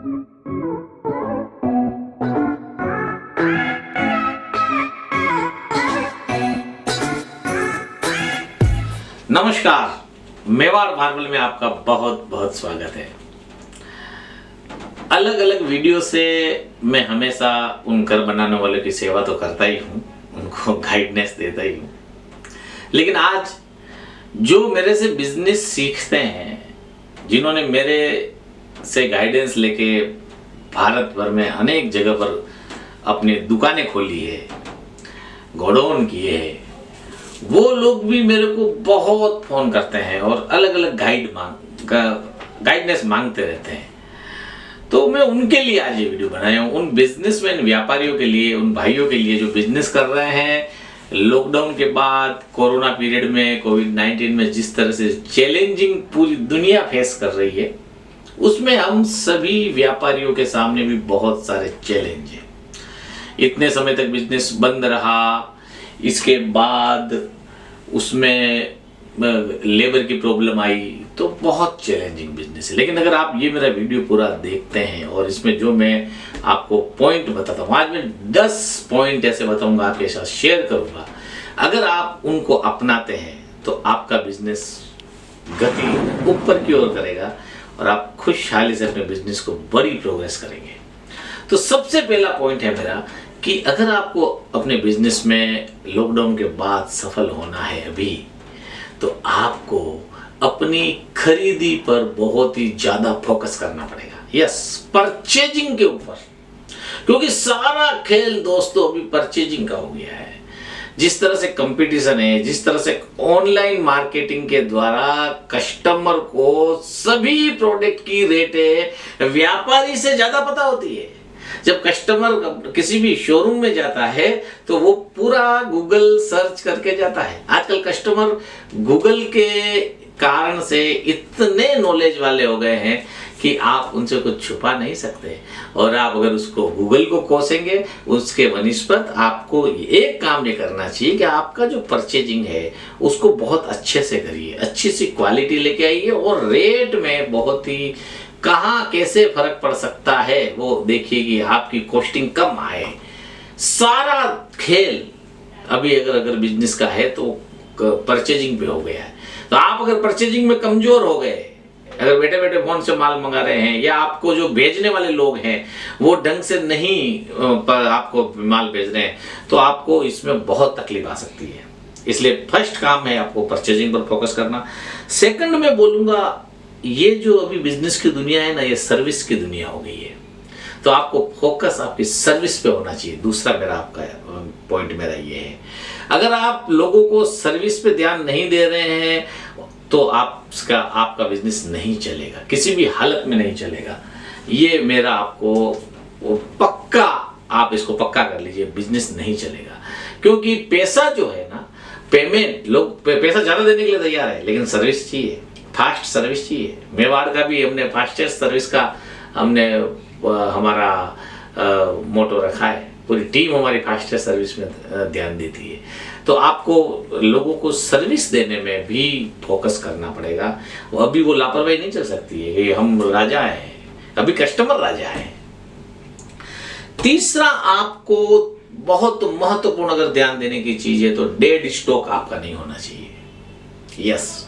नमस्कार, मेवाड़ मार्बल में आपका बहुत बहुत स्वागत है। अलग अलग वीडियो से मैं हमेशा उन घर बनाने वालों की सेवा तो करता ही हूँ, उनको गाइडेंस देता ही हूँ, लेकिन आज जो मेरे से बिजनेस सीखते हैं, जिन्होंने मेरे से गाइडेंस लेके भारत भर में अनेक जगह पर अपनी दुकानें खोली है, गोडाउन किए हैं, वो लोग भी मेरे को बहुत फोन करते हैं और अलग अलग गाइडेंस मांगते रहते हैं। तो मैं उनके लिए आज ये वीडियो बनाया हूँ, उन बिजनेसमैन व्यापारियों के लिए, उन भाइयों के लिए जो बिजनेस कर रहे हैं। लॉकडाउन के बाद कोरोना पीरियड में, कोविड-19 में जिस तरह से चैलेंजिंग पूरी दुनिया फेस कर रही है, उसमें हम सभी व्यापारियों के सामने भी बहुत सारे चैलेंज हैं। इतने समय तक बिजनेस बंद रहा, इसके बाद उसमें लेबर की प्रॉब्लम आई, तो बहुत चैलेंजिंग बिजनेस है। लेकिन अगर आप ये मेरा वीडियो पूरा देखते हैं और इसमें जो मैं आपको पॉइंट बताता हूँ, आज मैं 10 पॉइंट ऐसे बताऊंगा, आपके साथ शेयर करूंगा। अगर आप उनको अपनाते हैं तो आपका बिजनेस गति ऊपर की ओर करेगा और आप खुशहाली से अपने बिजनेस को बड़ी प्रोग्रेस करेंगे। तो सबसे पहला पॉइंट है मेरा कि अगर आपको अपने बिजनेस में लॉकडाउन के बाद सफल होना है अभी, तो आपको अपनी खरीदी पर बहुत ही ज्यादा फोकस करना पड़ेगा। यस, परचेजिंग के ऊपर, क्योंकि सारा खेल दोस्तों अभी परचेजिंग का हो गया है। जिस तरह से कंपटीशन है, जिस तरह से ऑनलाइन मार्केटिंग के द्वारा कस्टमर को सभी प्रोडक्ट की रेटें व्यापारी से ज्यादा पता होती है। जब कस्टमर किसी भी शोरूम में जाता है तो वो पूरा गूगल सर्च करके जाता है। आजकल कस्टमर गूगल के कारण से इतने नॉलेज वाले हो गए हैं कि आप उनसे कुछ छुपा नहीं सकते। और आप अगर उसको गूगल को कोसेंगे, उसके वनिस्पत आपको एक काम ये करना चाहिए कि आपका जो परचेजिंग है उसको बहुत अच्छे से करिए, अच्छी सी क्वालिटी लेके आइए और रेट में बहुत ही कहाँ कैसे फर्क पड़ सकता है वो देखिए कि आपकी कॉस्टिंग कम आए। सारा खेल अभी अगर बिजनेस का है तो परचेजिंग पे हो गया है। तो आप अगर परचेजिंग में कमजोर हो गए, अगर बैठे बैठे फोन से माल मंगा रहे हैं, या आपको जो भेजने वाले लोग हैं वो ढंग से नहीं आपको माल भेज रहे हैं, तो आपको इसमें बहुत तकलीफ आ सकती है। इसलिए फर्स्ट काम है आपको परचेजिंग पर फोकस करना। सेकंड में बोलूंगा, ये जो अभी बिजनेस की दुनिया है ना, ये सर्विस की दुनिया हो गई है, तो आपको फोकस आपकी सर्विस पे होना चाहिए। दूसरा मेरा आपका पॉइंट मेरा ये है, अगर आप लोगों को सर्विस पे ध्यान नहीं दे रहे हैं तो आपका बिजनेस नहीं चलेगा, किसी भी हालत में नहीं चलेगा। ये मेरा आपको पक्का, आप इसको पक्का कर लीजिए, बिजनेस नहीं चलेगा। क्योंकि पैसा जो है ना, पेमेंट, लोग पैसा ज्यादा देने के लिए तैयार है, लेकिन सर्विस चाहिए, फास्ट सर्विस चाहिए। मेवाड़ का भी हमने फास्टेस्ट सर्विस का हमने हमारा मोटो रखा है। पूरी टीम हमारी फास्टेस्ट सर्विस में ध्यान देती है। तो आपको लोगों को सर्विस देने में भी फोकस करना पड़ेगा। अभी वो लापरवाही नहीं चल सकती है कि हम राजा हैं, अभी कस्टमर राजा है। तीसरा, आपको बहुत महत्वपूर्ण अगर ध्यान देने की चीज है तो डेड स्टॉक आपका नहीं होना चाहिए। यस,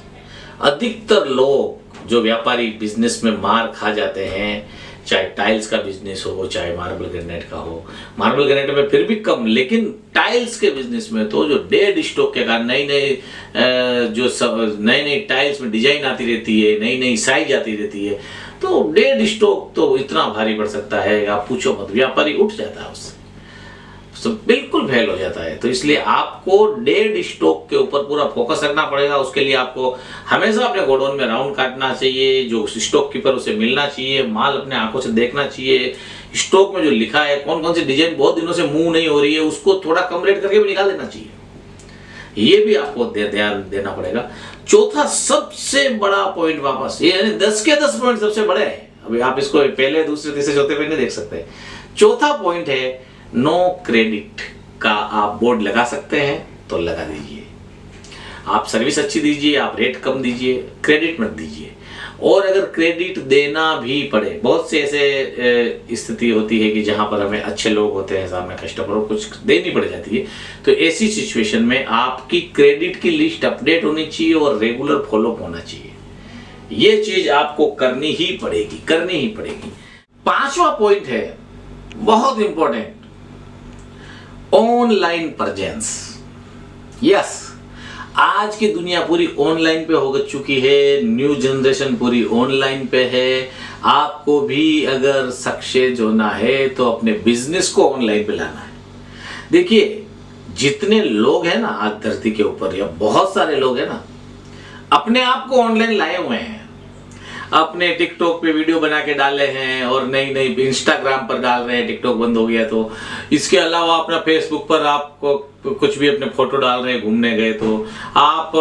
अधिकतर लोग जो व्यापारी बिजनेस में मार खा जाते हैं, चाहे टाइल्स का बिजनेस हो, चाहे मार्बल ग्रेनाइट का हो। मार्बल ग्रेनाइट में फिर भी कम, लेकिन टाइल्स के बिजनेस में तो जो डेड स्टॉक के कारण नई टाइल्स में डिजाइन आती रहती है, नई नई साइज आती रहती है, तो डेड स्टॉक तो इतना भारी पड़ सकता है, आप पूछो मत, व्यापारी उठ जाता है उससे, तो बिल्कुल फेल हो जाता है। तो इसलिए आपको डेड स्टॉक के ऊपर पूरा फोकस रखना पड़ेगा। उसके लिए आपको हमेशा अपने गोडाउन में राउंड काटना चाहिए, जो स्टॉक कीपर उसे मिलना चाहिए, माल अपने आंखों से देखना चाहिए, स्टॉक में जो लिखा है, कौन कौन सी डिजाइन बहुत दिनों से मूव नहीं हो रही है, उसको थोड़ा कम रेट करके भी निकाल देना चाहिए। ये भी आपको ध्यान देना पड़ेगा। चौथा सबसे बड़ा पॉइंट, वापस ये 10 के 10 पॉइंट सबसे बड़े हैं, अभी आप इसको पहले दूसरे तीसरे चौथे पे नहीं देख सकते। चौथा पॉइंट है नो क्रेडिट का आप बोर्ड लगा सकते हैं तो लगा दीजिए। आप सर्विस अच्छी दीजिए, आप रेट कम दीजिए, क्रेडिट मत दीजिए। और अगर क्रेडिट देना भी पड़े, बहुत से ऐसे स्थिति होती है कि जहां पर हमें अच्छे लोग होते हैं सामने, कस्टमर को कुछ देनी पड़ जाती है, तो ऐसी सिचुएशन में आपकी क्रेडिट की लिस्ट अपडेट होनी चाहिए और रेगुलर फॉलोअप होना चाहिए। ये चीज आपको करनी ही पड़ेगी। 5वां पॉइंट है बहुत इंपॉर्टेंट, ऑनलाइन प्रेजेंस। यस, आज की दुनिया पूरी ऑनलाइन पे हो चुकी है, न्यू जनरेशन पूरी ऑनलाइन पे है। आपको भी अगर सक्सेस होना है तो अपने बिजनेस को ऑनलाइन पे लाना है। देखिए, जितने लोग हैं ना आज धरती के ऊपर, या बहुत सारे लोग हैं ना, अपने आप को ऑनलाइन लाए हुए हैं। अपने टिकटॉक पे वीडियो बना के डाले हैं और नई इंस्टाग्राम पर डाल रहे हैं, टिकटॉक बंद हो गया तो। इसके अलावा अपना फेसबुक पर आपको कुछ भी अपने फोटो डाल रहे हैं, घूमने गए तो आप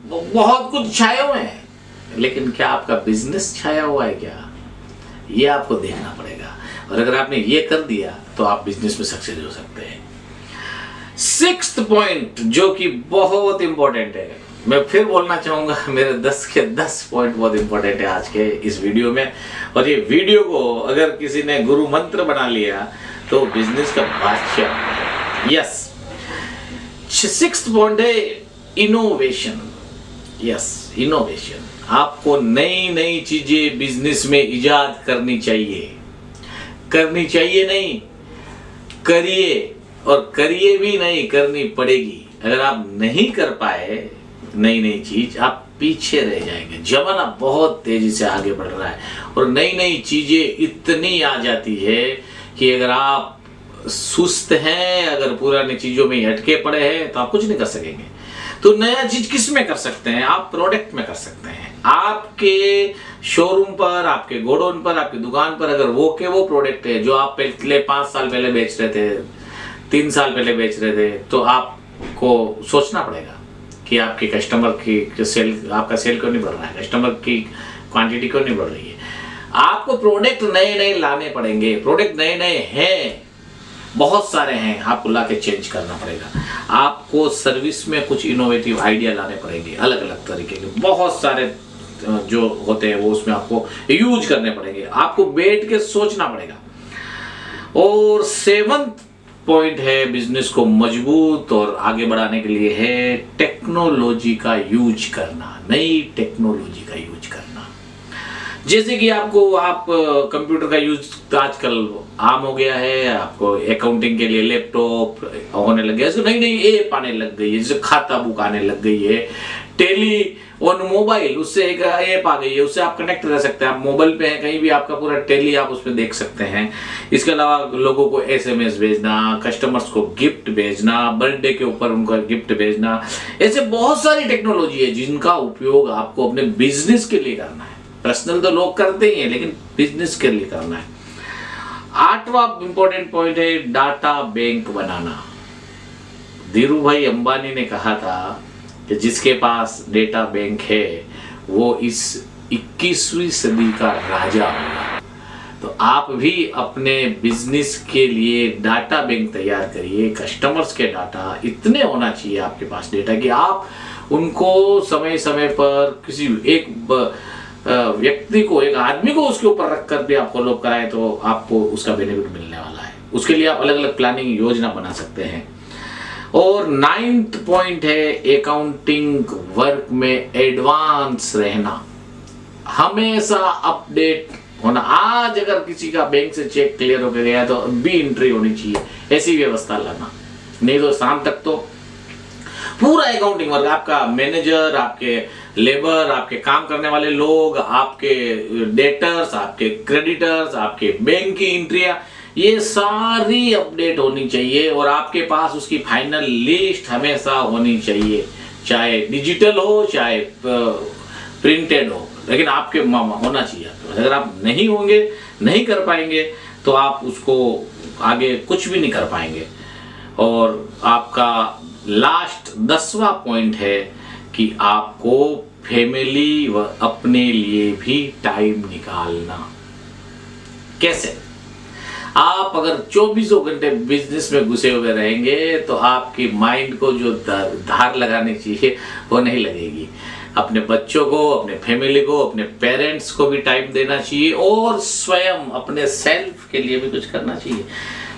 बहुत कुछ छाए हुए हैं, लेकिन क्या आपका बिजनेस छाया हुआ है क्या? ये आपको देखना पड़ेगा। और अगर आपने ये कर दिया तो आप बिजनेस में सक्सेस हो सकते हैं। 6th पॉइंट जो कि बहुत इंपॉर्टेंट है, मैं फिर बोलना चाहूंगा, मेरे 10 के 10 पॉइंट बहुत इंपॉर्टेंट है आज के इस वीडियो में। और ये वीडियो को अगर किसी ने गुरु मंत्र बना लिया तो बिजनेस का बादशाह। यस, 6th पॉइंट है इनोवेशन। Yes, innovation. आपको नई चीजें बिजनेस में इजाद करनी चाहिए नहीं, करिए, और करिए भी नहीं, करनी पड़ेगी। अगर आप नहीं कर पाए नई चीज, आप पीछे रह जाएंगे। जमाना बहुत तेजी से आगे बढ़ रहा है और नई चीजें इतनी आ जाती है कि अगर आप सुस्त हैं, अगर पुरानी चीजों में अटके पड़े हैं, तो आप कुछ नहीं कर सकेंगे। तो नया चीज किस में कर सकते हैं? आप प्रोडक्ट में कर सकते हैं। आपके शोरूम पर, आपके गोडाउन पर, आपकी दुकान पर अगर वो प्रोडक्ट है जो आप पिछले 5 साल पहले बेच रहे थे, 3 साल पहले बेच रहे थे, तो आपको सोचना पड़ेगा कि आपके कस्टमर की सेल, आपका सेल क्यों नहीं बढ़ रहा है, कस्टमर की क्वांटिटी क्यों नहीं बढ़ रही है। आपको प्रोडक्ट नए लाने पड़ेंगे। प्रोडक्ट नए हैं, बहुत सारे हैं, आपको लाके चेंज करना पड़ेगा। आपको सर्विस में कुछ इनोवेटिव आइडिया लाने पड़ेंगे, अलग तरीके के बहुत सारे जो होते हैं वो उसमें आपको यूज करने पड़ेंगे। आपको बैठ के सोचना पड़ेगा। और 7th पॉइंट है बिजनेस को मजबूत और आगे बढ़ाने के लिए है टेक्नोलॉजी का यूज करना, नई टेक्नोलॉजी का यूज करना। जैसे कि आप कंप्यूटर का यूज आजकल आम हो गया है। आपको अकाउंटिंग के लिए लैपटॉप होने लग गया, नई ऐप आने लग गई है, जैसे खाता बुक आने लग गई है। टेली ऑन मोबाइल, उससे एक ऐप आ गई है, उससे आप कनेक्ट रह सकते हैं। आप मोबाइल पे हैं, कहीं भी आपका पूरा टेली आप उसमें देख सकते हैं। इसके अलावा लोगों को SMS भेजना, कस्टमर्स को गिफ्ट भेजना, बर्थडे के ऊपर उनका गिफ्ट भेजना, ऐसे बहुत सारी टेक्नोलॉजी है जिनका उपयोग आपको अपने बिजनेस के लिए करना है। पर्सनल तो लोग करते ही हैं, लेकिन बिजनेस के लिए करना है। 8वां इंपॉर्टेंट पॉइंट है डाटा बैंक बनाना। धीरू भाई अंबानी ने कहा था कि जिसके पास डेटा बैंक है वो इस 21वीं सदी का राजा होगा। तो आप भी अपने बिजनेस के लिए डाटा बैंक तैयार करिए। कस्टमर्स के डाटा इतने होना चाहिए आपके पास डेटा कि आप उनको समय पर किसी एक व्यक्ति को, एक आदमी को उसके ऊपर रख कर भी आप फॉलो कराए तो आपको उसका बेनिफिट मिलने वाला है। उसके लिए आप अलग प्लानिंग योजना बना सकते हैं। और 9th पॉइंट है अकाउंटिंग वर्क में एडवांस रहना, हमेशा अपडेट होना। आज अगर किसी का बैंक से चेक क्लियर हो गया तो भी एंट्री होनी चाहिए, ऐसी व्यवस्था लाना। नहीं तो शाम तक तो पूरा अकाउंटिंग वर्क, आपका मैनेजर, आपके लेबर, आपके काम करने वाले लोग, आपके डेटर्स, आपके क्रेडिटर्स, आपके बैंक की एंट्रियां, ये सारी अपडेट होनी चाहिए। और आपके पास उसकी फाइनल लिस्ट हमेशा होनी चाहिए, चाहे डिजिटल हो चाहे प्रिंटेड हो, लेकिन आपके होना चाहिए। अगर आप नहीं होंगे, नहीं कर पाएंगे, तो आप उसको आगे कुछ भी नहीं कर पाएंगे। और आपका लास्ट 10वां पॉइंट है कि आपको फैमिली व अपने लिए भी टाइम निकालना। कैसे? आप अगर 24 घंटे बिजनेस में घुसे हुए रहेंगे तो आपकी माइंड को जो धार लगानी चाहिए वो नहीं लगेगी। अपने बच्चों को, अपने फैमिली को, अपने पेरेंट्स को भी टाइम देना चाहिए और स्वयं अपने सेल्फ के लिए भी कुछ करना चाहिए।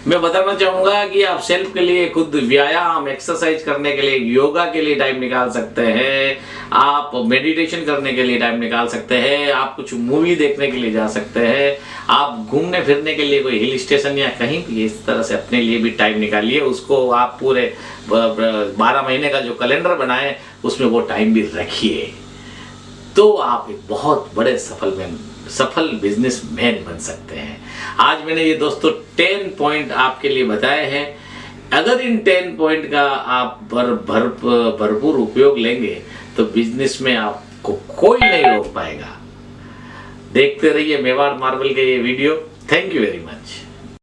मैं बताना चाहूँगा कि आप सेल्फ के लिए खुद व्यायाम, एक्सरसाइज करने के लिए, योगा के लिए टाइम निकाल सकते हैं, आप मेडिटेशन करने के लिए टाइम निकाल सकते हैं, आप कुछ मूवी देखने के लिए जा सकते हैं, आप घूमने फिरने के लिए कोई हिल स्टेशन या कहीं भी इस तरह से अपने लिए भी टाइम निकालिए। उसको आप पूरे 12 महीने का जो कैलेंडर बनाए उसमें वो टाइम भी रखिए, तो आप एक बहुत बड़े सफल बिजनेसमैन बन सकते हैं। आज मैंने ये दोस्तों 10 पॉइंट आपके लिए बताए हैं। अगर इन 10 पॉइंट का आप भरपूर उपयोग लेंगे तो बिजनेस में आपको कोई नहीं रोक पाएगा। देखते रहिए मेवाड़ मार्बल के ये video. Thank you very much.